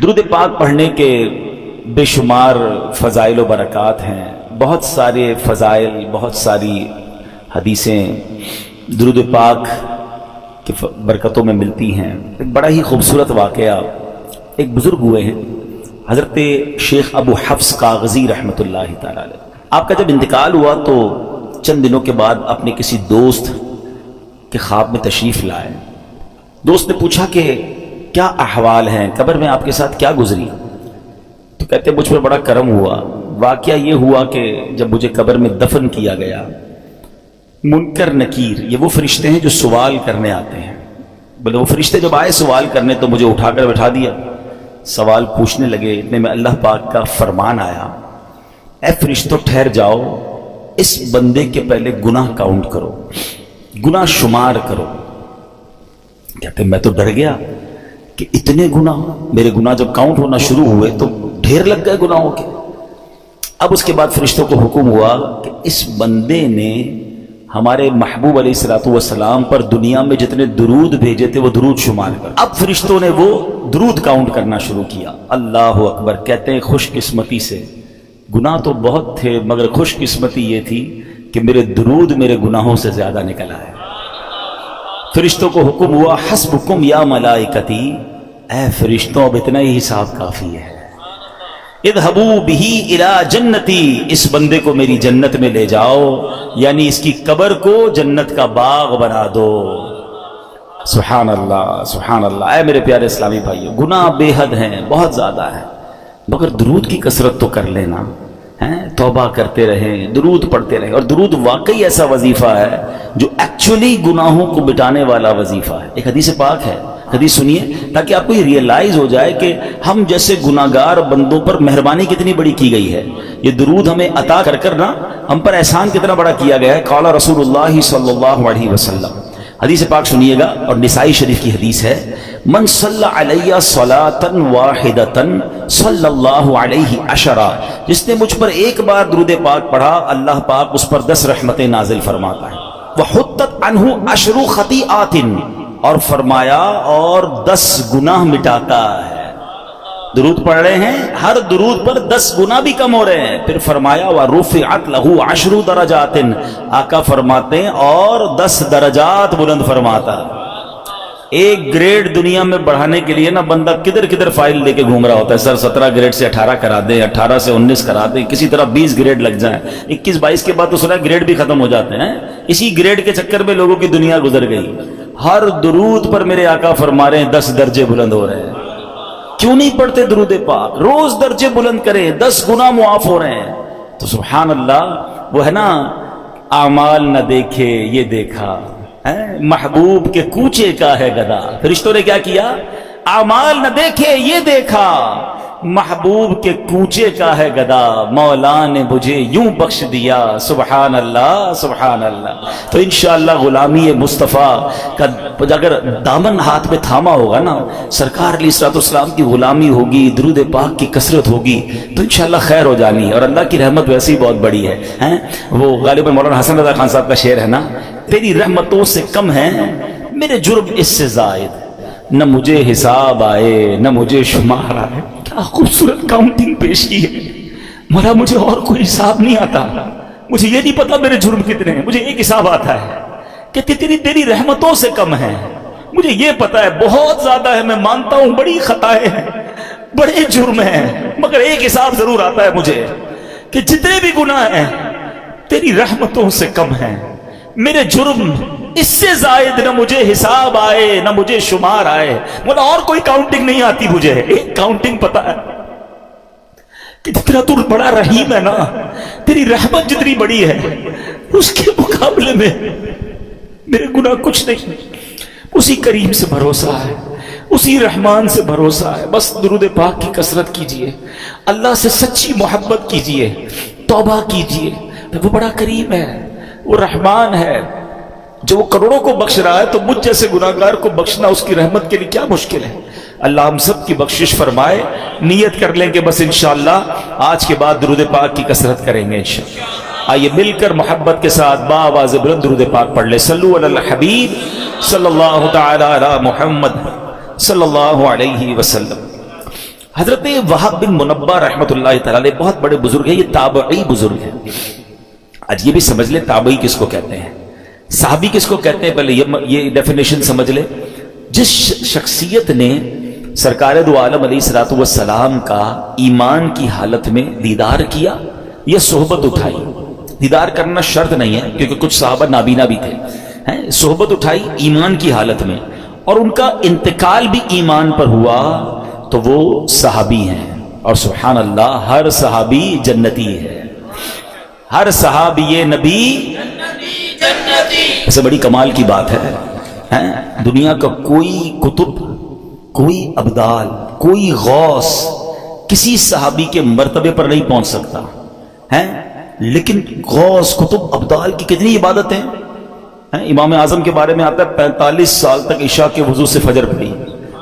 درود پاک پڑھنے کے بے شمار فضائل و برکات ہیں، بہت سارے فضائل، بہت ساری حدیثیں درود پاک کی برکتوں میں ملتی ہیں۔ ایک بڑا ہی خوبصورت واقعہ، ایک بزرگ ہوئے ہیں حضرت شیخ ابو حفص کاغذی رحمۃ اللہ تعالی علیہ۔ آپ کا جب انتقال ہوا تو چند دنوں کے بعد اپنے کسی دوست کے خواب میں تشریف لائے۔ دوست نے پوچھا کہ کیا احوال ہیں، قبر میں آپ کے ساتھ کیا گزری؟ تو کہتے مجھ پر بڑا کرم ہوا۔ واقعہ یہ ہوا کہ جب مجھے قبر میں دفن کیا گیا، منکر نکیر، یہ وہ فرشتے ہیں جو سوال کرنے آتے ہیں، بولے وہ فرشتے جب آئے سوال کرنے تو مجھے اٹھا کر بٹھا دیا، سوال پوچھنے لگے۔ اتنے میں اللہ پاک کا فرمان آیا، اے فرشتوں ٹھہر جاؤ، اس بندے کے پہلے گناہ کاؤنٹ کرو، گناہ شمار کرو۔ کہتے میں تو ڈر گیا کہ اتنے گناہ، میرے گناہ جب کاؤنٹ ہونا شروع ہوئے تو ڈھیر لگ گئے گناہوں کے۔ اب اس کے بعد فرشتوں کو حکم ہوا کہ اس بندے نے ہمارے محبوب علیہ الصلوۃ والسلام پر دنیا میں جتنے درود بھیجے تھے وہ درود شمار کر۔ اب فرشتوں نے وہ درود کاؤنٹ کرنا شروع کیا۔ اللہ اکبر۔ کہتے ہیں خوش قسمتی سے، گناہ تو بہت تھے مگر خوش قسمتی یہ تھی کہ میرے درود میرے گناہوں سے زیادہ نکل آئے۔ فرشتوں کو حکم ہوا حسبکم یا ملائکتی، اے فرشتوں اب اتنا ہی حساب کافی ہے، اذهبوا به الى جنتی، اس بندے کو میری جنت میں لے جاؤ، یعنی اس کی قبر کو جنت کا باغ بنا دو۔ سبحان اللہ سبحان اللہ۔ اے میرے پیارے اسلامی بھائیو، گناہ بے حد ہیں، بہت زیادہ ہیں، مگر درود کی کثرت تو کر لینا، توبہ کرتے رہیں، درود پڑھتے رہیں۔ اور درود واقعی ایسا وظیفہ ہے جو ایکچولی گناہوں کو مٹانے والا وظیفہ ہے۔ ایک حدیث پاک ہے، حدیث سنیے تاکہ آپ کو یہ ریئلائز ہو جائے کہ ہم جیسے گناہگار بندوں پر مہربانی کتنی بڑی کی گئی ہے۔ یہ درود ہمیں عطا کر کر نا ہم پر احسان کتنا بڑا کیا گیا ہے۔ قال رسول اللہ صلی اللہ علیہ وسلم، حدیث پاک سنیے گا، اور نسائی شریف کی حدیث ہے، من صلی علیہ صلاۃ واحدۃ صلی اللہ علیہ عشرہ، جس نے مجھ پر ایک بار درود پاک پڑھا اللہ پاک اس پر 10 رحمتیں نازل فرماتا ہے۔ وحطت عنہ 10 خطیئات، اور فرمایا اور 10 گناہ مٹاتا ہے۔ درود پڑھ رہے ہیں، ہر درود پر 10 گناہ بھی کم ہو رہے ہیں۔ پھر فرمایا وَرُفِعَتْ لَهُ 10 درجات، آقا فرماتے ہیں اور 10 درجات بلند فرماتا۔ ایک گریڈ دنیا میں بڑھانے کے لیے نا بندہ کدھر کدھر فائل لے کے گھوم رہا ہوتا ہے، سر 17 گریڈ سے 18 کرا دیں، 18 سے 19 کرا دیں، کسی طرح 20 گریڈ لگ جائیں، 21 22 کے بعد تو سنا گریڈ بھی ختم ہو جاتے ہیں۔ اسی گریڈ کے چکر میں لوگوں کی دنیا گزر گئی۔ ہر درود پر میرے آقا فرما رہے ہیں 10 درجے بلند ہو رہے ہیں۔ کیوں نہیں پڑھتے درود پاک؟ روز درجے بلند کریں، 10 گناہ معاف ہو رہے ہیں۔ تو سبحان اللہ، وہ ہے نا اعمال نہ دیکھے یہ دیکھا، محبوب کے کوچے کا ہے گدا۔ فرشتوں نے کیا کیا؟ اعمال نہ دیکھے یہ دیکھا، محبوب کے کوچے کا ہے گدا، مولا نے مجھے یوں بخش دیا۔ سبحان اللہ سبحان اللہ۔ تو انشاءاللہ غلامی مصطفیٰ کا اگر دامن ہاتھ میں تھاما ہوگا نا، سرکار علیہ الصلوۃ والسلام کی غلامی ہوگی، درود پاک کی کثرت ہوگی، تو انشاءاللہ خیر ہو جانی ہے۔ اور اللہ کی رحمت ویسے ہی بہت بڑی ہے۔ وہ غالباً مولانا حسن رضا خان صاحب کا شعر ہے نا، تیری رحمتوں سے کم ہے میرے جرم اس سے زائد، نہ مجھے حساب آئے نہ مجھے شمار آئے۔ کیا خوبصورت کاؤنٹنگ پیش کی ہے۔ مولا مجھے اور کوئی حساب نہیں آتا، مجھے یہ نہیں پتا میرے جرم کتنے ہیں، مجھے ایک حساب آتا ہے کہ تیری رحمتوں سے کم ہے۔ مجھے یہ پتا ہے بہت زیادہ ہے، میں مانتا ہوں بڑی خطائیں ہیں، بڑے جرم ہیں، مگر ایک حساب ضرور آتا ہے مجھے کہ جتنے بھی گناہ ہیں تیری رحمتوں سے کم ہیں، میرے جرم اس سے زائد نہ مجھے حساب آئے نہ مجھے شمار آئے۔ مولا اور کوئی کاؤنٹنگ نہیں آتی مجھے، ایک کاؤنٹنگ پتا ہے کہ جتنا تو بڑا رحیم ہے نا، تیری رحمت جتنی بڑی ہے اس کے مقابلے میں میرے گناہ کچھ نہیں۔ اسی کریم سے بھروسہ ہے، اسی رحمان سے بھروسہ ہے۔ بس درود پاک کی کثرت کیجئے، اللہ سے سچی محبت کیجئے، توبہ کیجئے۔ وہ بڑا کریم ہے، وہ رحمان ہے، جو وہ کروڑوں کو بخش رہا ہے تو مجھ جیسے گناہگار کو بخشنا اس کی رحمت کے لیے کیا مشکل ہے۔ اللہ ہم سب کی بخشش فرمائے۔ نیت کر لیں کہ بس انشاءاللہ آج کے بعد درود پاک کی کثرت کریں گے انشاءاللہ۔ آئیے مل کر محبت کے ساتھ باآواز بلند درود پاک پڑھ لیں۔ صلو علی الحبیب صلی اللہ تعالی علی محمد صلی اللہ علیہ وسلم۔ حضرت وہب بن منبہ رحمۃ اللہ تعالی علیہ بہت بڑے بزرگ ہیں، یہ تابعی بزرگ ہیں۔ آج یہ بھی سمجھ لے تابعی کس کو کہتے ہیں، صحابی کس کو کہتے ہیں، پہلے یہ ڈیفینیشن سمجھ لے۔ جس شخصیت نے سرکار دو عالم علیہ الصلوۃ والسلام کا ایمان کی حالت میں دیدار کیا یا صحبت اٹھائی، دیدار کرنا شرط نہیں ہے کیونکہ کچھ صحابہ نابینا بھی تھے، صحبت اٹھائی ایمان کی حالت میں اور ان کا انتقال بھی ایمان پر ہوا تو وہ صحابی ہیں۔ اور سبحان اللہ، ہر صحابی جنتی ہے، ہر صحابی نبی جنتی۔ ایسے بڑی کمال کی بات ہے، دنیا کا کوئی کتب، کوئی ابدال، کوئی غوث کسی صحابی کے مرتبے پر نہیں پہنچ سکتا ہے، لیکن غوث کتب ابدال کی کتنی عبادتیں ہیں۔ امام اعظم کے بارے میں آتا ہے 45 سال تک عشاء کے وضو سے فجر پڑھی،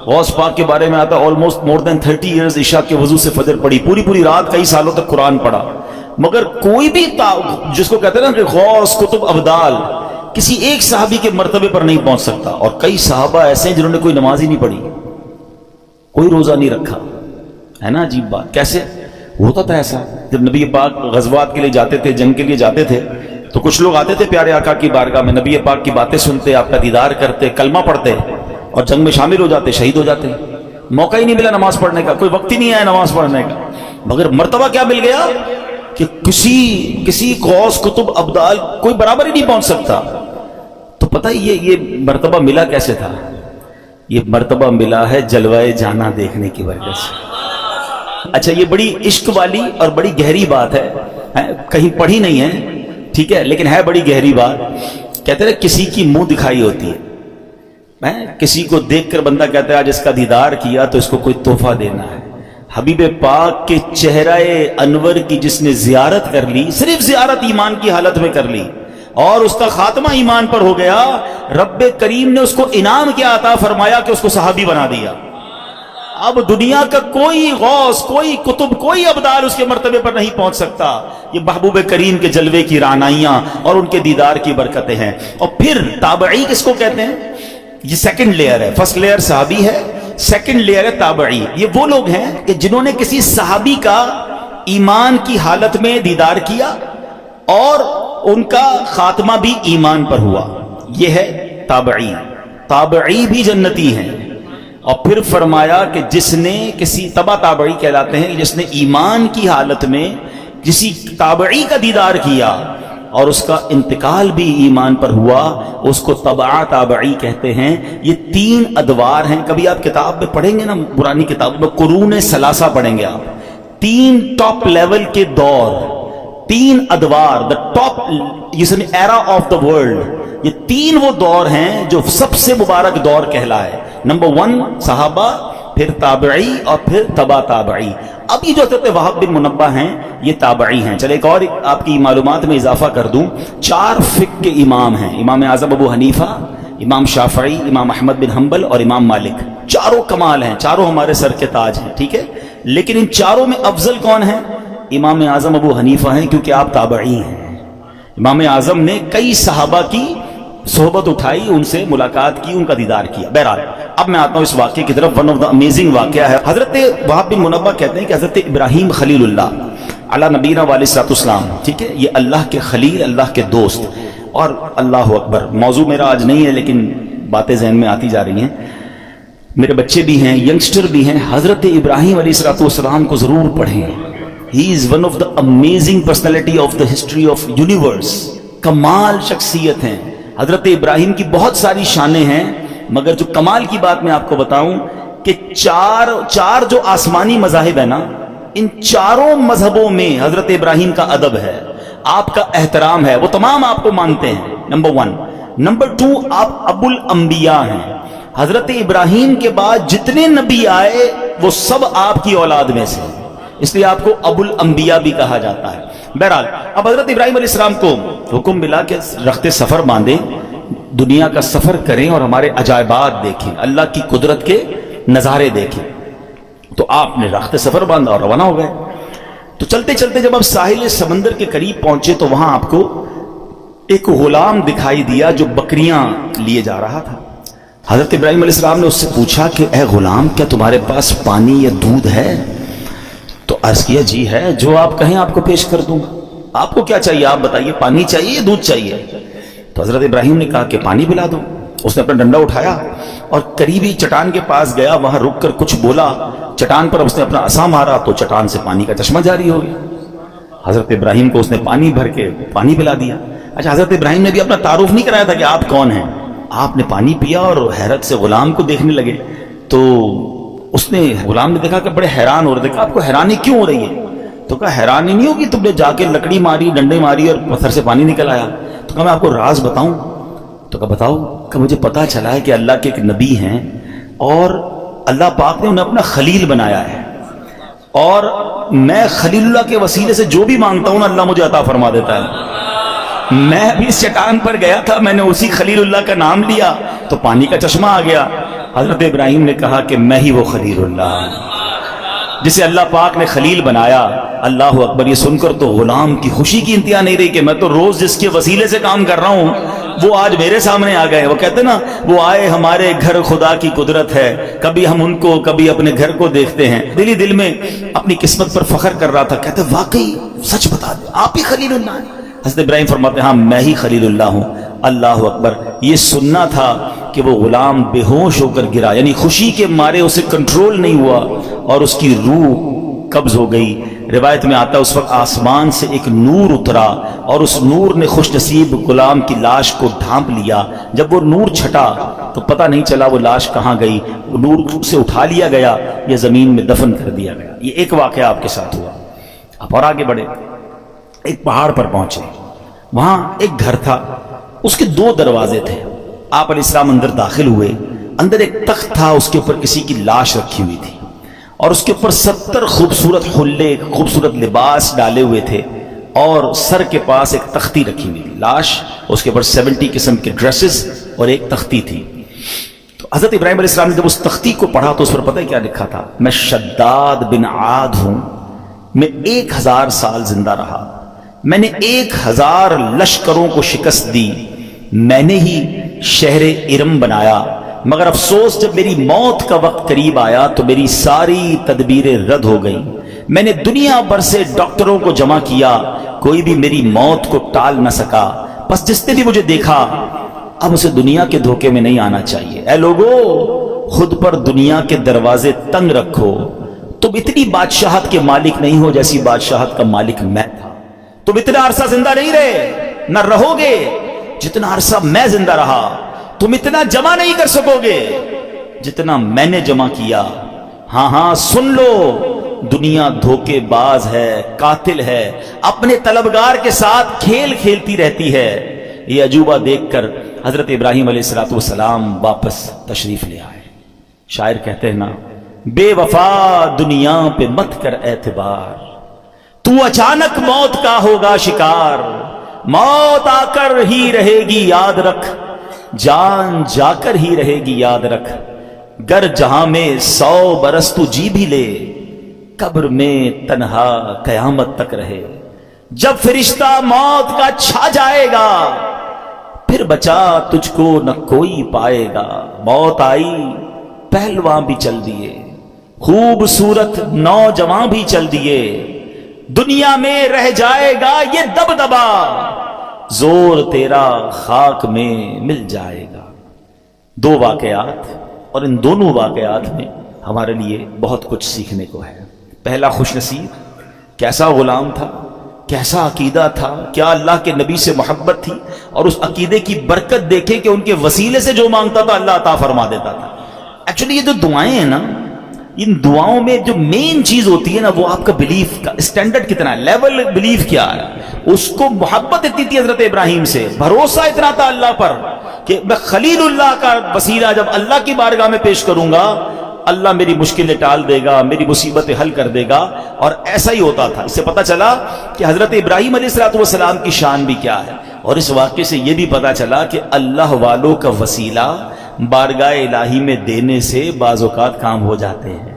غوث پاک کے بارے میں آتا ہے آلموسٹ مور دین 30 ایئرز عشاء کے وضو سے فجر پڑھی، پوری رات کئی سالوں تک قرآن پڑھا، مگر کوئی بھی جس کو کہتے ہیں نا کہ غوث کتب ابدال کسی ایک صحابی کے مرتبے پر نہیں پہنچ سکتا۔ اور کئی صحابہ ایسے ہیں جنہوں نے کوئی نماز ہی نہیں پڑھی، کوئی روزہ نہیں رکھا، ہے نا عجیب بات۔ کیسے ہوتا تھا ایسا؟ جب نبی پاک غزوات کے لیے جاتے تھے، جنگ کے لیے جاتے تھے، تو کچھ لوگ آتے تھے پیارے آقا کی بارگاہ میں، نبی پاک کی باتیں سنتے، آپ کا دیدار کرتے، کلمہ پڑھتے اور جنگ میں شامل ہو جاتے، شہید ہو جاتے۔ موقع ہی نہیں ملا نماز پڑھنے کا، کوئی وقت ہی نہیں آیا نماز پڑھنے کا، مگر مرتبہ کیا مل گیا کہ کسی غوث کتب ابدال کوئی برابر ہی نہیں پہنچ سکتا۔ تو پتہ یہ مرتبہ ملا کیسے تھا؟ یہ مرتبہ ملا ہے جلوہ جانا دیکھنے کی وجہ سے۔ اچھا، یہ بڑی عشق والی اور بڑی گہری بات ہے، کہیں پڑھی نہیں ہے، ٹھیک ہے، لیکن ہے بڑی گہری بات۔ کہتے ہیں کسی کی منہ دکھائی ہوتی ہے، کسی کو دیکھ کر بندہ کہتا ہے آج اس کا دیدار کیا تو اس کو کوئی تحفہ دینا ہے۔ حبیب پاک کے چہرہ انور کی جس نے زیارت کر لی، صرف زیارت ایمان کی حالت میں کر لی اور اس کا خاتمہ ایمان پر ہو گیا، رب کریم نے اس کو انعام کیا عطا فرمایا کہ اس کو صحابی بنا دیا۔ اب دنیا کا کوئی غوث، کوئی کتب، کوئی ابدال اس کے مرتبے پر نہیں پہنچ سکتا۔ یہ محبوب کریم کے جلوے کی رعنائیاں اور ان کے دیدار کی برکتیں ہیں۔ اور پھر تابعی کس کو کہتے ہیں؟ یہ سیکنڈ لیئر ہے، فرسٹ لیئر صحابی ہے، سیکنڈ لیئر ہے تابعی۔ یہ وہ لوگ ہیں کہ جنہوں نے کسی صحابی کا ایمان کی حالت میں دیدار کیا اور ان کا خاتمہ بھی ایمان پر ہوا، یہ ہے تابعی۔ تابعی بھی جنتی ہیں۔ اور پھر فرمایا کہ جس نے کسی تبع تابعی کہلاتے ہیں، جس نے ایمان کی حالت میں کسی تابعی کا دیدار کیا اور اس کا انتقال بھی ایمان پر ہوا، اس کو تبع تابعی کہتے ہیں۔ یہ 3 ادوار ہیں، کبھی آپ کتاب میں پڑھیں گے نا، پرانی کتاب میں قرون ثلاثہ پڑھیں گے آپ، 3 ٹاپ لیول کے دور، 3 ادوار، the top era of the world. یہ 3 وہ دور ہیں جو سب سے مبارک دور کہلائے۔ نمبر 1 صحابہ، پھر تابعی اور پھر تبع تابعی۔ اب یہ جو حضرت وہب بن منبہ ہیں یہ تابعی ہیں۔ چلے ایک اور آپ کی معلومات میں اضافہ کر دوں، 4 فقہ کے امام ہیں، امام اعظم ابو حنیفہ، امام شافعی، امام احمد بن حنبل اور امام مالک۔ چاروں کمال ہیں، چاروں ہمارے سر کے تاج ہیں، ٹھیک ہے، لیکن ان چاروں میں افضل کون ہیں؟ امام اعظم ابو حنیفہ ہیں، کیونکہ آپ تابعی ہیں۔ امام اعظم نے کئی صحابہ کی صحبت اٹھائی، ان سے ملاقات کی، ان کا دیدار کیا۔ بہرحال اب میں آتا ہوں اس واقعے کی طرف۔ ون آف دا امیزنگ واقعہ ہے، حضرت وہب بن منبہ کہتے ہیں کہ حضرت ابراہیم خلیل اللہ علی نبینا علیہ الصلوۃ والسلام، ٹھیک ہے، یہ اللہ کے خلیل، اللہ کے دوست، اور اللہ اکبر، موضوع میرا آج نہیں ہے لیکن باتیں ذہن میں آتی جا رہی ہیں، میرے بچے بھی ہیں، ینگسٹر بھی ہیں، حضرت ابراہیم علیہ الصلوۃ والسلام کو ضرور پڑھیں۔ He is one of the amazing personality of the history of universe۔ کمال شخصیت ہیں حضرت ابراہیم کی، بہت ساری شانیں ہیں، مگر جو کمال کی بات میں آپ کو بتاؤں کہ چار جو آسمانی مذاہب ہیں نا، ان چاروں مذہبوں میں حضرت ابراہیم کا ادب ہے، آپ کا احترام ہے، وہ تمام آپ کو مانتے ہیں، نمبر 1۔ نمبر 2، آپ ابو الانبیاء ہیں، حضرت ابراہیم کے بعد جتنے نبی آئے وہ سب آپ کی اولاد میں سے، اس لیے آپ کو ابو الانبیاء بھی کہا جاتا ہے۔ بہرحال اب حضرت ابراہیم علیہ السلام کو حکم ملا کہ رخت سفر باندھیں، دنیا کا سفر کریں اور ہمارے عجائبات دیکھیں، اللہ کی قدرت کے نظارے دیکھیں۔ تو آپ نے رخت سفر باندھا اور روانہ ہو گئے۔ تو چلتے چلتے جب آپ ساحل سمندر کے قریب پہنچے تو وہاں آپ کو ایک غلام دکھائی دیا جو بکریاں لیے جا رہا تھا۔ حضرت ابراہیم علیہ السلام نے اس سے پوچھا کہ اے غلام، کیا تمہارے پاس پانی یا دودھ ہے؟ تو عرض کیا جی ہے، جو آپ کہیں آپ کو پیش کر دوں گا، آپ کو کیا چاہیے آپ بتائیے، پانی چاہیے یا دودھ چاہیے؟ تو حضرت ابراہیم نے کہا کہ پانی پلا دو۔ اس نے اپنا ڈنڈا اٹھایا اور قریبی چٹان کے پاس گیا، وہاں رک کر کچھ بولا، چٹان پر اس نے اپنا عصا مارا تو چٹان سے پانی کا چشمہ جاری ہو گیا۔ حضرت ابراہیم کو اس نے پانی بھر کے پانی پلا دیا۔ اچھا، حضرت ابراہیم نے بھی اپنا تعارف نہیں کرایا تھا کہ آپ کون ہیں، آپ نے پانی پیا اور حیرت سے غلام کو دیکھنے لگے۔ تو اس نے غلام نے دیکھا کہ بڑے حیران ہو رہے تھے۔ کہا آپ کو حیرانی کیوں ہو رہی ہے؟ تو کہا حیرانی نہیں ہوگی، تم نے جا کے لکڑی ماری، ڈنڈے ماری اور پتھر سے پانی نکل آیا۔ تو کہا میں آپ کو راز بتاؤں؟ تو کہا بتاؤ۔ کہ مجھے پتا چلا ہے کہ اللہ کے ایک نبی ہیں اور اللہ پاک نے انہیں اپنا خلیل بنایا ہے، اور میں خلیل اللہ کے وسیلے سے جو بھی مانگتا ہوں نا اللہ مجھے عطا فرما دیتا ہے۔ میں بھی اس چٹان پر گیا تھا، میں نے اسی خلیل اللہ کا نام لیا تو پانی کا چشمہ آ گیا۔ حضرت ابراہیم نے کہا کہ میں ہی وہ خلیل اللہ ہوں جسے اللہ پاک نے خلیل بنایا۔ اللہ اکبر! یہ سن کر تو غلام کی خوشی کی انتہا نہیں رہی کہ میں تو روز جس کے وسیلے سے کام کر رہا ہوں وہ آج میرے سامنے آ گئے۔ وہ کہتے نا، وہ آئے ہمارے گھر خدا کی قدرت ہے، کبھی ہم ان کو کبھی اپنے گھر کو دیکھتے ہیں۔ دل ہی دل میں اپنی قسمت پر فخر کر رہا تھا، کہتے واقعی سچ بتا دیں آپ ہی خلیل اللہ ہیں۔ حضرت ابراہیم فرماتے ہیں ہاں میں ہی خلیل اللہ ہوں۔ اللہ اکبر! یہ سننا تھا کہ وہ غلام بے ہوش ہو کر گرا، یعنی خوشی کے مارے اسے کنٹرول نہیں ہوا اور اس کی روح قبض ہو گئی۔ روایت میں آتا ہے اس وقت آسمان سے ایک نور اترا اور اس نور نے خوش نصیب غلام کی لاش کو ڈھانپ لیا۔ جب وہ نور چھٹا تو پتہ نہیں چلا وہ لاش کہاں گئی، وہ نور سے اٹھا لیا گیا یا زمین میں دفن کر دیا گیا۔ یہ ایک واقعہ آپ کے ساتھ ہوا۔ آپ اور آگے بڑھے، ایک پہاڑ پر پہنچے، وہاں ایک گھر تھا، اس کے 2 دروازے تھے۔ آپ علیہ السلام اندر داخل ہوئے، اندر ایک تخت تھا، اس کے اوپر کسی کی لاش رکھی ہوئی تھی اور اس کے اوپر 70 خوبصورت حلے، خوبصورت لباس ڈالے ہوئے تھے، اور سر کے پاس ایک تختی رکھی ہوئی تھی، لاش، اس کے اوپر 70 قسم کے ڈریسز اور ایک تختی تھی۔ تو حضرت ابراہیم علیہ السلام نے جب اس تختی کو پڑھا تو اس پر پتہ ہے کیا لکھا تھا؟ میں شداد بن عاد ہوں، میں 1000 سال زندہ رہا، میں نے 1000 لشکروں کو شکست دی، میں نے ہی شہر ارم بنایا، مگر افسوس جب میری موت کا وقت قریب آیا تو میری ساری تدبیریں رد ہو گئیں۔ میں نے دنیا بھر سے ڈاکٹروں کو جمع کیا، کوئی بھی میری موت کو ٹال نہ سکا۔ بس جس نے بھی مجھے دیکھا اب اسے دنیا کے دھوکے میں نہیں آنا چاہیے۔ اے لوگو، خود پر دنیا کے دروازے تنگ رکھو، تم اتنی بادشاہت کے مالک نہیں ہو جیسی بادشاہت کا مالک میں تھا۔ تم اتنا عرصہ زندہ نہیں رہے، نہ رہو گے جتنا عرصہ میں زندہ رہا۔ تم اتنا جمع نہیں کر سکو گے جتنا میں نے جمع کیا۔ ہاں ہاں سن لو، دنیا دھوکے باز ہے، قاتل ہے، اپنے طلبگار کے ساتھ کھیل کھیلتی رہتی ہے۔ یہ عجوبہ دیکھ کر حضرت ابراہیم علیہ السلام واپس تشریف لے آئے۔ شاعر کہتے ہیں نا، بے وفا دنیا پہ مت کر اعتبار، تو اچانک موت کا ہوگا شکار، موت آ کر ہی رہے گی یاد رکھ، جان جا کر ہی رہے گی یاد رکھ، گر جہاں میں 100 برس تو جی بھی لے، قبر میں تنہا قیامت تک رہے، جب فرشتہ موت کا چھا جائے گا، پھر بچا تجھ کو نہ کوئی پائے گا۔ موت آئی پہلوان بھی چل دیے، خوبصورت نوجوان بھی چل دیے، دنیا میں رہ جائے گا یہ دبدبا، زور تیرا خاک میں مل جائے گا۔ 2 واقعات، اور ان دونوں واقعات میں ہمارے لیے بہت کچھ سیکھنے کو ہے۔ پہلا، خوش نصیب، کیسا غلام تھا، کیسا عقیدہ تھا، کیا اللہ کے نبی سے محبت تھی، اور اس عقیدے کی برکت دیکھے کہ ان کے وسیلے سے جو مانگتا تھا اللہ عطا فرما دیتا تھا۔ ایکچولی یہ جو دعائیں ہیں نا، ان دعاؤں میں جو مین چیز ہوتی ہے نا، وہ آپ کا بلیف کا اسٹینڈرڈ کتنا ہے، لیول بلیف کیا ہے۔ اس کو محبت اتنی تھی حضرت ابراہیم سے، بھروسہ اتنا تھا اللہ پر کہ میں خلیل اللہ کا وسیلہ جب اللہ کی بارگاہ میں پیش کروں گا اللہ میری مشکلیں ٹال دے گا، میری مصیبتیں حل کر دے گا۔ اور ایسا ہی ہوتا تھا۔ اس سے پتہ چلا کہ حضرت ابراہیم علیہ السلام کی شان بھی کیا ہے، اور اس واقعے سے یہ بھی پتہ چلا کہ اللہ والوں کا وسیلہ بارگاہ الہی میں دینے سے بعض اوقات کام ہو جاتے ہیں۔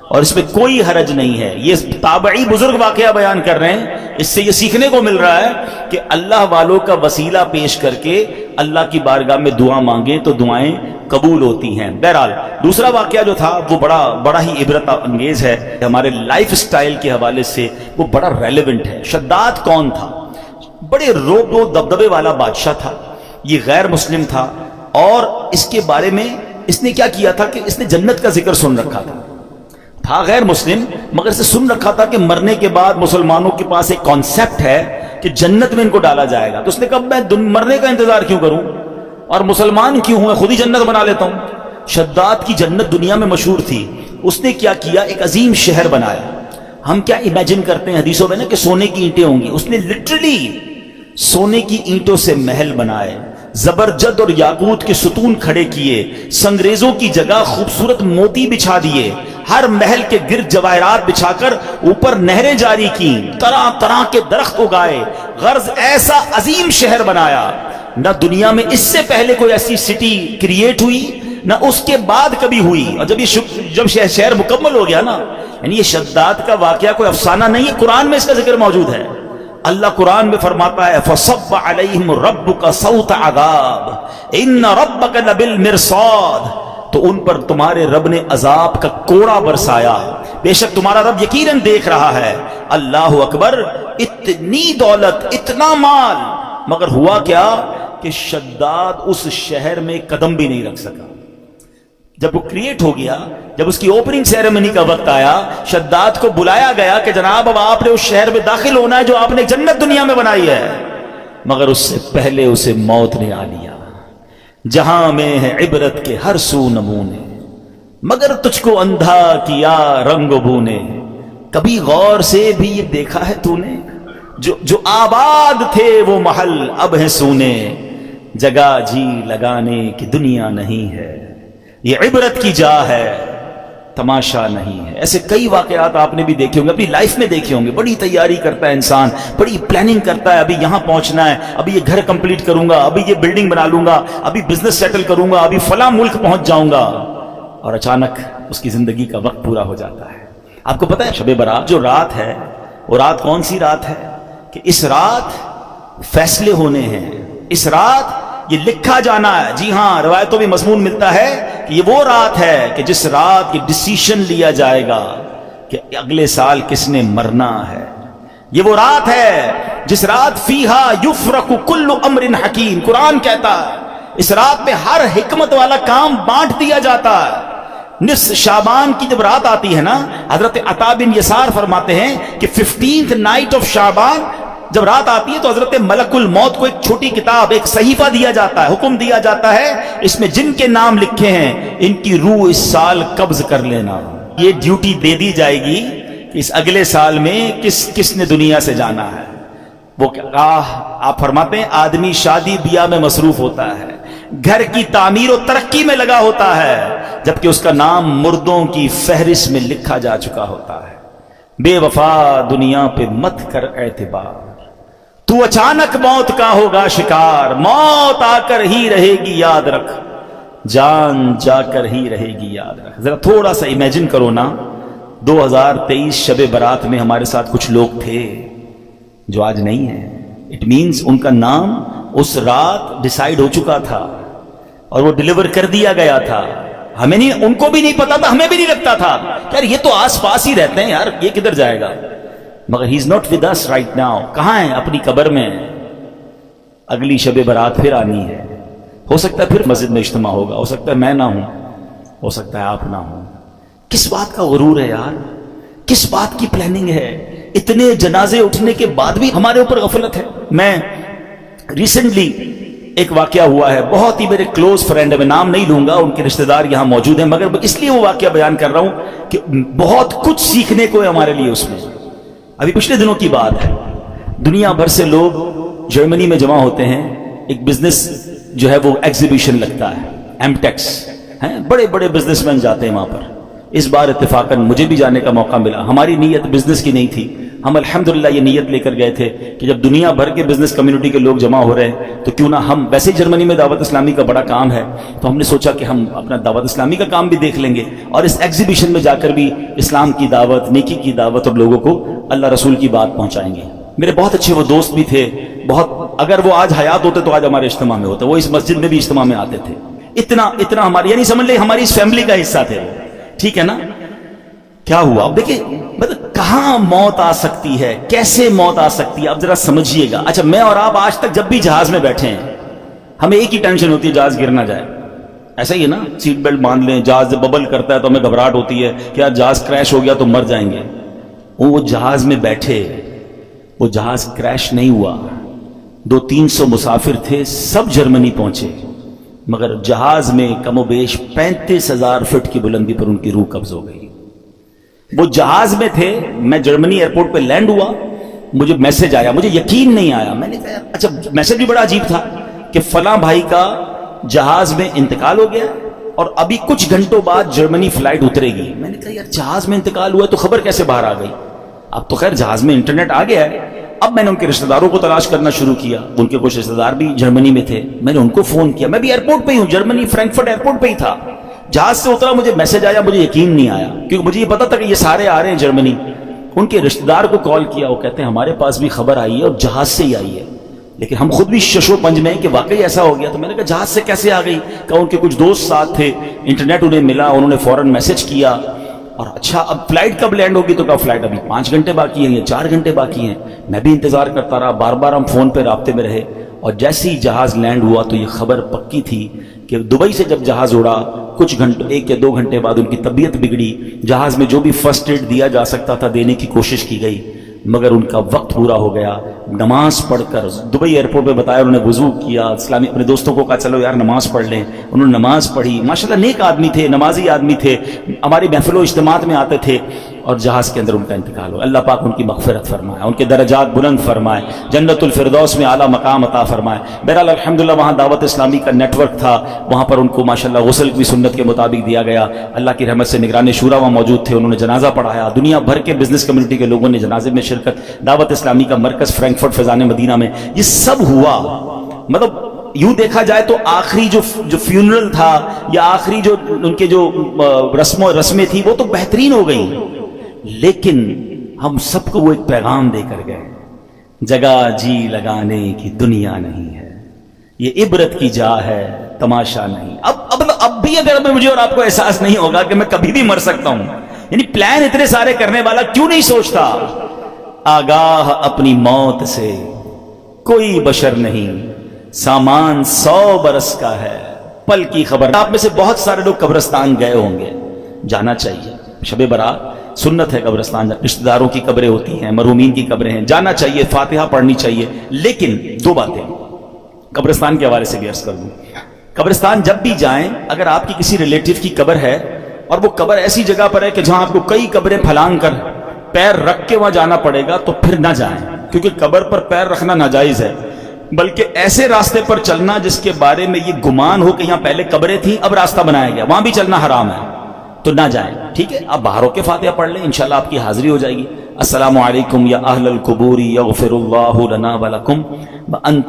اور اس میں کوئی حرج نہیں ہے. یہ تابعی بزرگ واقعہ بیان کر رہے ہیں. اس سے یہ سیکھنے کو مل رہا ہے کہ اللہ والوں کا وسیلہ پیش کر کے اللہ کی بارگاہ میں دعا مانگیں تو دعائیں قبول ہوتی ہیں. بہرحال دوسرا واقعہ جو تھا وہ بڑا ہی عبرت انگیز ہے. ہمارے لائف سٹائل کے حوالے سے وہ بڑا ریلیونٹ ہے. شداد کون تھا؟ بڑے روب و دبدبے والا بادشاہ تھا. یہ غیر مسلم تھا اور اس کے بارے میں اس نے کیا کیا تھا کہ اس نے جنت کا ذکر سن رکھا تھا غیر مسلم، مگر اسے سن رکھا تھا کہ مرنے کے بعد مسلمانوں کے پاس ایک کانسیپٹ ہے کہ جنت میں ان کو ڈالا جائے گا. تو اس نے کہا میں مرنے کا انتظار کیوں کروں اور مسلمان کیوں ہوں، خود ہی جنت بنا لیتا ہوں. شداد کی جنت دنیا میں مشہور تھی. اس نے کیا کیا، ایک عظیم شہر بنایا. ہم کیا امیجن کرتے ہیں حدیثوں میں نا کہ سونے کی اینٹیں ہوں گی، اس نے لٹرلی سونے کی اینٹوں سے محل بنائے، زبرجد اور یاقوت کے ستون کھڑے کیے، سنگریزوں کی جگہ خوبصورت موتی بچھا دیے، ہر محل کے گرد جواہرات بچھا کر اوپر نہریں جاری کی، طرح طرح کے درخت اگائے. غرض ایسا عظیم شہر بنایا. نہ دنیا میں اس سے پہلے کوئی ایسی سٹی کریٹ ہوئی، نہ اس کے بعد کبھی ہوئی. اور جب شہر مکمل ہو گیا نا، یعنی یہ شداد کا واقعہ کوئی افسانہ نہیں ہے، قرآن میں اس کا ذکر موجود ہے. اللہ قرآن میں فرماتا ہے فَصَبَّ عَلَيْهِمْ رَبُّكَ صَوْتَ عَذَابٍ إِنَّ رَبَّكَ لَبِالْمِرْصَادِ. تو ان پر تمہارے رب نے عذاب کا کوڑا برسایا، بے شک تمہارا رب یقیناً دیکھ رہا ہے. اللہ اکبر. اتنی دولت، اتنا مال، مگر ہوا کیا کہ شداد اس شہر میں قدم بھی نہیں رکھ سکا. جب وہ کریٹ ہو گیا، جب اس کی اوپننگ سیریمنی کا وقت آیا، شداد کو بلایا گیا کہ جناب اب آپ نے اس شہر میں داخل ہونا ہے جو آپ نے جنت دنیا میں بنائی ہے. مگر اس سے پہلے اسے موت نے آ لیا. جہاں میں ہے عبرت کے ہر سو نمونے، مگر تجھ کو اندھا کیا رنگ و بو نے. کبھی غور سے بھی یہ دیکھا ہے تو نے، جو آباد تھے وہ محل اب ہیں سونے. جگہ جی لگانے کی دنیا نہیں ہے، یہ عبرت کی جا ہے، تماشا نہیں ہے. ایسے کئی واقعات آپ نے بھی دیکھے ہوں گے، اپنی لائف میں دیکھے ہوں گے. بڑی تیاری کرتا ہے انسان، بڑی پلاننگ کرتا ہے، ابھی یہاں پہنچنا ہے، ابھی یہ گھر کمپلیٹ کروں گا، ابھی یہ بلڈنگ بنا لوں گا، ابھی بزنس سیٹل کروں گا، ابھی فلاں ملک پہنچ جاؤں گا. اور اچانک اس کی زندگی کا وقت پورا ہو جاتا ہے. آپ کو پتا ہے شب برات جو رات ہے، وہ رات کون سی رات ہے کہ اس رات فیصلے ہونے ہیں. اس رات یہ لکھا جانا ہے. جی ہاں، روایتوں میں مضمون ملتا ہے کہ یہ وہ رات ہے کہ جس رات یہ ڈیسیشن لیا جائے گا کہ اگلے سال کس نے مرنا ہے. یہ وہ رات ہے جس رات فیہا یفرق کل امر حکیم. قرآن کہتا ہے اس رات میں ہر حکمت والا کام بانٹ دیا جاتا ہے. نصف شعبان کی جب رات آتی ہے نا، حضرت عطا بن یسار فرماتے ہیں کہ 15th نائٹ آف شعبان جب رات آتی ہے تو حضرت ملک الموت کو ایک چھوٹی کتاب، ایک صحیفہ دیا جاتا ہے، حکم دیا جاتا ہے اس میں جن کے نام لکھے ہیں ان کی روح اس سال قبض کر لینا. یہ ڈیوٹی دے دی جائے گی کہ اس اگلے سال میں کس نے دنیا سے جانا ہے. وہ آپ فرماتے ہیں آدمی شادی بیاہ میں مصروف ہوتا ہے، گھر کی تعمیر و ترقی میں لگا ہوتا ہے، جبکہ اس کا نام مردوں کی فہرست میں لکھا جا چکا ہوتا ہے. بے وفا دنیا پہ مت کر اعتبار، تو اچانک موت کا ہوگا شکار. موت آ کر ہی رہے گی یاد رکھ، جان جا کر ہی رہے گی یاد رکھ. ذرا تھوڑا سا امیجن کرو نا، 2023 شب برات میں ہمارے ساتھ کچھ لوگ تھے جو آج نہیں ہیں. اٹ مینز ان کا نام اس رات ڈیسائیڈ ہو چکا تھا اور وہ ڈیلیور کر دیا گیا تھا. ہمیں نہیں، ان کو بھی نہیں پتا تھا، ہمیں بھی نہیں لگتا تھا یار یہ تو آس پاس ہی رہتے ہیں، یار یہ کدھر جائے گا. مگر he is not with us right now. کہاں ہے؟ اپنی قبر میں. اگلی شب برات پھر آنی ہے. ہو سکتا ہے پھر مسجد میں اجتماع ہوگا، ہو سکتا ہے میں نہ ہوں، ہو سکتا ہے آپ نہ ہوں. کس بات کا غرور ہے یار، کس بات کی پلاننگ ہے؟ اتنے جنازے اٹھنے کے بعد بھی ہمارے اوپر غفلت ہے. میں ریسنٹلی ایک واقعہ ہوا ہے، بہت ہی میرے کلوز فرینڈ ہے، میں نام نہیں لوں گا، ان کے رشتہ دار یہاں موجود ہیں، مگر اس لیے وہ واقعہ بیان کر رہا ہوں کہ بہت کچھ سیکھنے کو ہے ہمارے لیے اس میں. ابھی پچھلے دنوں کی بات ہے، دنیا بھر سے لوگ جرمنی میں جمع ہوتے ہیں. ایک بزنس جو ہے وہ ایگزیبیشن لگتا ہے، ایمٹیکس ہیں، بڑے بڑے بزنس مین جاتے ہیں وہاں پر. اس بار اتفاقاً مجھے بھی جانے کا موقع ملا. ہماری نیت بزنس کی نہیں تھی، ہم الحمدللہ یہ نیت لے کر گئے تھے کہ جب دنیا بھر کے بزنس کمیونٹی کے لوگ جمع ہو رہے ہیں تو کیوں نہ ہم، ویسے جرمنی میں دعوت اسلامی کا بڑا کام ہے، تو ہم نے سوچا کہ ہم اپنا دعوت اسلامی کا کام بھی دیکھ لیں گے اور اس ایگزیبیشن میں جا کر بھی اسلام کی دعوت، نیکی کی دعوت اور لوگوں کو اللہ رسول کی بات پہنچائیں گے۔ میرے بہت اچھے وہ دوست بھی تھے، بہت، اگر وہ آج حیات ہوتے تو آج ہمارے اجتماع میں ہوتے، وہ اس مسجد میں بھی اجتماع میں آتے تھے، اتنا ہماری، یعنی سمجھ لیں ہماری اس فیملی کا حصہ تھے وہ، ٹھیک ہے نا۔ کیا ہوا اب دیکھیں، مطلب کہاں موت آ سکتی ہے، کیسے موت آ سکتی ہے، اب ذرا سمجھیے گا۔ اچھا میں اور آپ آج تک جب بھی جہاز میں بیٹھے ہیں ہمیں ایک ہی ٹینشن ہوتی ہے، جہاز گر نہ جائے، ایسا ہی ہے نا، سیٹ بیلٹ باندھ لیں، جہاز ببل کرتا ہے تو ہمیں گھبراہٹ ہوتی ہے کہ یار جہاز کریش ہو گیا تو مر جائیں گے۔ وہ جہاز میں بیٹھے، وہ جہاز کریش نہیں ہوا، 200-300 مسافر تھے، سب جرمنی پہنچے، مگر جہاز میں کم و بیش 35,000 فٹ کی بلندی پر ان کی روح قبض ہو گئی۔ وہ جہاز میں تھے، میں جرمنی ایئرپورٹ پہ لینڈ ہوا، مجھے میسج آیا، مجھے یقین نہیں آیا، میں نے کہا اچھا، میسج بھی بڑا عجیب تھا کہ فلاں بھائی کا جہاز میں انتقال ہو گیا اور ابھی کچھ گھنٹوں بعد جرمنی فلائٹ اترے گی۔ میں نے کہا یار جہاز میں انتقال ہوا ہے تو خبر کیسے باہر آ گئی؟ اب تو خیر جہاز میں انٹرنیٹ آ گیا ہے۔ اب میں نے ان کے رشتہ داروں کو تلاش کرنا شروع کیا، ان کے کچھ رشتہ دار بھی جرمنی میں تھے، میں نے ان کو فون کیا، میں بھی ایئرپورٹ پہ ہی ہوں، جرمنی فرینکفرٹ ایئرپورٹ پہ ہی تھا، جہاز سے اترا، مجھے میسج آیا، مجھے یقین نہیں آیا کیونکہ مجھے یہ پتا تھا کہ یہ سارے آ رہے ہیں جرمنی۔ ان کے رشتہ دار کو کال کیا، وہ کہتے ہیں ہمارے پاس بھی خبر آئی ہے اور جہاز سے ہی آئی ہے، لیکن ہم خود بھی شش و پنج میں کہ واقعی ایسا ہو گیا۔ تو میں نے کہا جہاز سے کیسے آ گئی؟ کہا ان کے کچھ دوست ساتھ تھے، انٹرنیٹ انہیں ملا، انہوں نے فوراً میسج کیا، اور اچھا اب فلائٹ کب لینڈ ہوگی؟ تو کہا فلائٹ ابھی 5 گھنٹے باقی ہیں یا 4 گھنٹے باقی ہیں۔ میں بھی انتظار کرتا رہا، بار بار ہم فون پہ رابطے میں رہے، اور جیسے ہی جہاز لینڈ ہوا تو یہ خبر پکی تھی کہ دبئی سے جب جہاز اڑا کچھ گھنٹوں، 1 یا 2 گھنٹے بعد ان کی طبیعت بگڑی، جہاز میں جو بھی فرسٹ ایڈ دیا جا سکتا تھا دینے کی کوشش کی گئی، مگر ان کا وقت پورا ہو گیا۔ نماز پڑھ کر دبئی ایئرپورٹ پہ بتایا، انہوں نے وضو کیا، اسلامی اپنے دوستوں کو کہا چلو یار نماز پڑھ لیں، انہوں نے نماز پڑھی، ماشاءاللہ نیک آدمی تھے، نمازی آدمی تھے، ہماری محفل و اجتماعات میں آتے تھے، اور جہاز کے اندر ان کا انتقال ہوا۔ اللہ پاک ان کی مغفرت فرمائے، ان کے درجات بلند فرمائے، جنت الفردوس میں اعلیٰ مقام عطا فرمائے۔ بہرحال الحمدللہ وہاں دعوت اسلامی کا نیٹ ورک تھا، وہاں پر ان کو ماشاءاللہ غسل بھی سنت کے مطابق دیا گیا، اللہ کی رحمت سے نگران شورا وہاں موجود تھے، انہوں نے جنازہ پڑھایا، دنیا بھر کے بزنس کمیونٹی کے لوگوں نے جنازے میں شرکت، دعوت اسلامی کا مرکز فرینکفرٹ فیضان مدینہ میں، یہ سب ہوا۔ مطلب یوں دیکھا جائے تو آخری جو فیونرل تھا یا آخری جو ان کے جو رسمیں تھی وہ تو بہترین ہو گئی، لیکن ہم سب کو وہ ایک پیغام دے کر گئے، جگہ جی لگانے کی دنیا نہیں ہے، یہ عبرت کی جا ہے تماشا نہیں۔ اب بھی اگر مجھے اور آپ کو احساس نہیں ہوگا کہ میں کبھی بھی مر سکتا ہوں، یعنی پلان اتنے سارے کرنے والا کیوں نہیں سوچتا آگاہ اپنی موت سے کوئی بشر نہیں، سامان 100 برس کا ہے، پل کی خبر۔ آپ میں سے بہت سارے لوگ قبرستان گئے ہوں گے، جانا چاہیے، شب برات سنت ہے قبرستان، رشتہ داروں کی قبریں ہوتی ہیں، مرحومین کی قبریں ہیں، جانا چاہیے، فاتحہ پڑھنی چاہیے، لیکن 2 باتیں قبرستان کے حوالے سے بھی عرض کر دوں۔ قبرستان جب بھی جائیں، اگر آپ کی کسی ریلیٹیو کی قبر ہے اور وہ قبر ایسی جگہ پر ہے کہ جہاں آپ کو کئی قبریں پھلانگ کر پیر رکھ کے وہاں جانا پڑے گا تو پھر نہ جائیں، کیونکہ قبر پر پیر رکھنا ناجائز ہے، بلکہ ایسے راستے پر چلنا جس کے بارے میں یہ گمان ہو کہ یہاں پہلے قبریں تھیں اب راستہ بنایا گیا، وہاں بھی چلنا حرام ہے، تو نہ جائیں، ٹھیک ہے؟ آپ باہر ہو کے فاتحہ پڑھ لیں، انشاءاللہ آپ کی حاضری ہو جائے گی۔ السلام علیکم یا اہل القبور یغفر اللہ لنا ولکم وانتم